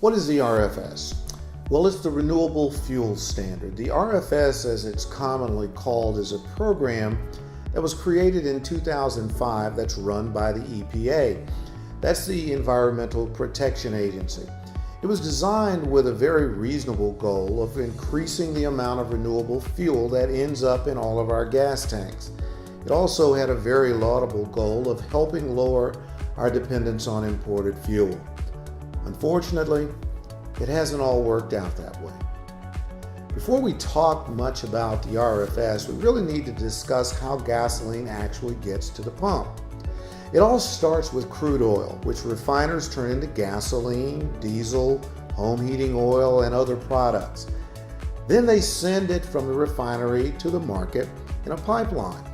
What is the RFS? Well, it's the Renewable Fuel Standard. The RFS, as it's commonly called, is a program that was created in 2005 that's run by the EPA. That's the Environmental Protection Agency. It was designed with a very reasonable goal of increasing the amount of renewable fuel that ends up in all of our gas tanks. It also had a very laudable goal of helping lower our dependence on imported fuel. Unfortunately, it hasn't all worked out that way. Before we talk much about the RFS, we really need to discuss how gasoline actually gets to the pump. It all starts with crude oil, which refiners turn into gasoline, diesel, home heating oil, and other products. Then they send it from the refinery to the market in a pipeline.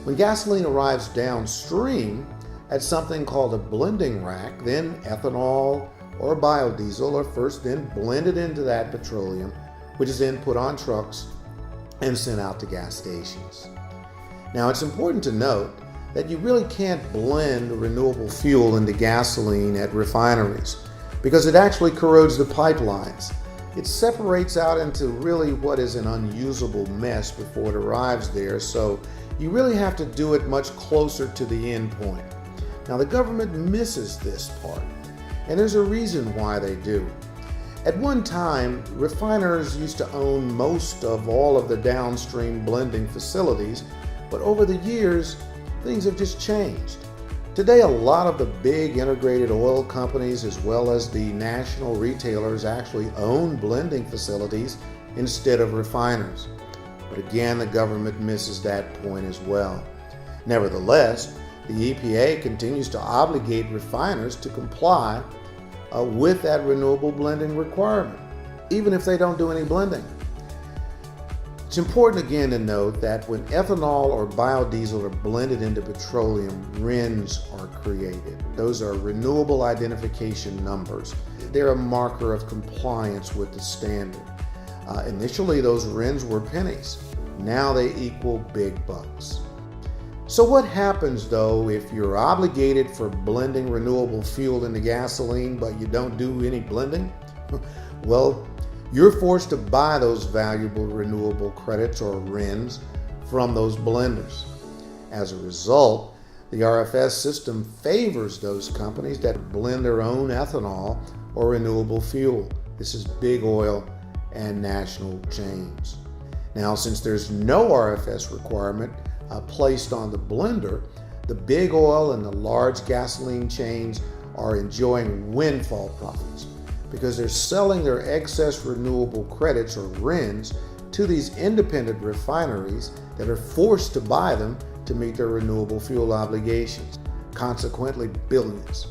When gasoline arrives downstream at something called a blending rack, then ethanol or biodiesel are first then blended into that petroleum, which is then put on trucks and sent out to gas stations. Now, it's important to note that you really can't blend renewable fuel into gasoline at refineries because it actually corrodes the pipelines. It separates out into really what is an unusable mess before it arrives there, so you really have to do it much closer to the end point. Now, the government misses this part, and there's a reason why they do. At one time, refiners used to own most of all of the downstream blending facilities, but over the years, things have just changed. Today, a lot of the big integrated oil companies as well as the national retailers actually own blending facilities instead of refiners. But again, the government misses that point as well. Nevertheless, the EPA continues to obligate refiners to comply with that renewable blending requirement, even if they don't do any blending. It's important again to note that when ethanol or biodiesel are blended into petroleum, RINS are created. Those are renewable identification numbers. They're a marker of compliance with the standard. Initially, those RINS were pennies. Now they equal big bucks. So what happens though if you're obligated for blending renewable fuel into gasoline but you don't do any blending? Well, you're forced to buy those valuable renewable credits or RINs from those blenders. As a result, the RFS system favors those companies that blend their own ethanol or renewable fuel. This is big oil and national chains. Now, since there's no RFS requirement placed on the blender, the big oil and the large gasoline chains are enjoying windfall profits because they're selling their excess renewable credits or RINs to these independent refineries that are forced to buy them to meet their renewable fuel obligations. Consequently, billions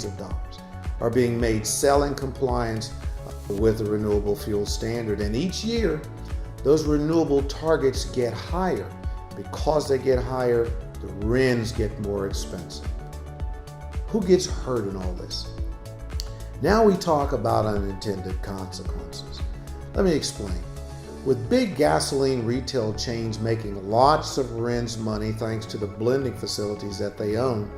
of dollars are being made selling compliance with the Renewable Fuel Standard. And each year, those renewable targets get higher. Because they get higher, the RINs get more expensive. Who gets hurt in all this? Now we talk about unintended consequences. Let me explain. With big gasoline retail chains making lots of RINs money thanks to the blending facilities that they own,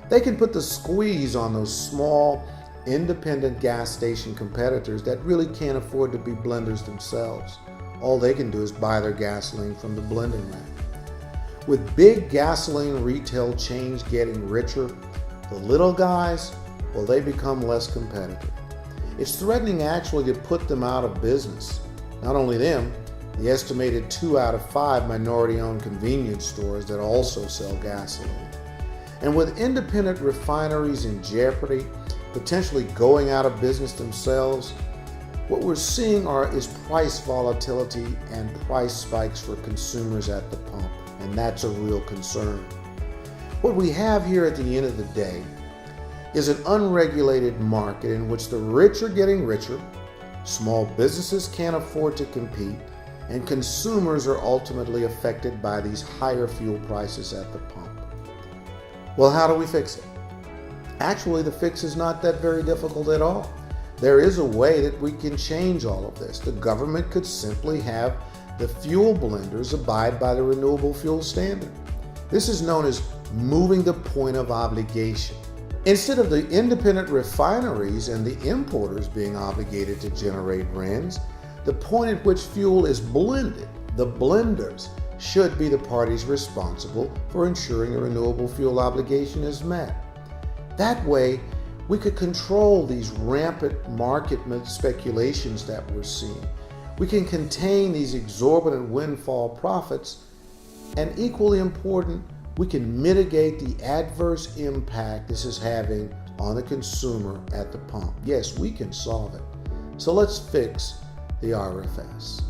they can put the squeeze on those small, independent gas station competitors that really can't afford to be blenders themselves. All they can do is buy their gasoline from the blending rack. With big gasoline retail chains getting richer, the little guys, well, they become less competitive. It's threatening actually to put them out of business. Not only them, the estimated 2 out of 5 minority-owned convenience stores that also sell gasoline. And with independent refineries in jeopardy, potentially going out of business themselves, what we're seeing is price volatility and price spikes for consumers at the pump. And that's a real concern. What we have here at the end of the day is an unregulated market in which the rich are getting richer, small businesses can't afford to compete, and consumers are ultimately affected by these higher fuel prices at the pump. Well, how do we fix it? Actually, the fix is not that very difficult at all. There is a way that we can change all of this. The government could simply have the fuel blenders abide by the Renewable Fuel Standard. This is known as moving the point of obligation. Instead of the independent refineries and the importers being obligated to generate RINs, the point at which fuel is blended, the blenders, should be the parties responsible for ensuring a renewable fuel obligation is met. That way, we could control these rampant market speculations that we're seeing. We can contain these exorbitant windfall profits, and equally important, we can mitigate the adverse impact this is having on the consumer at the pump. Yes, we can solve it. So let's fix the RFS.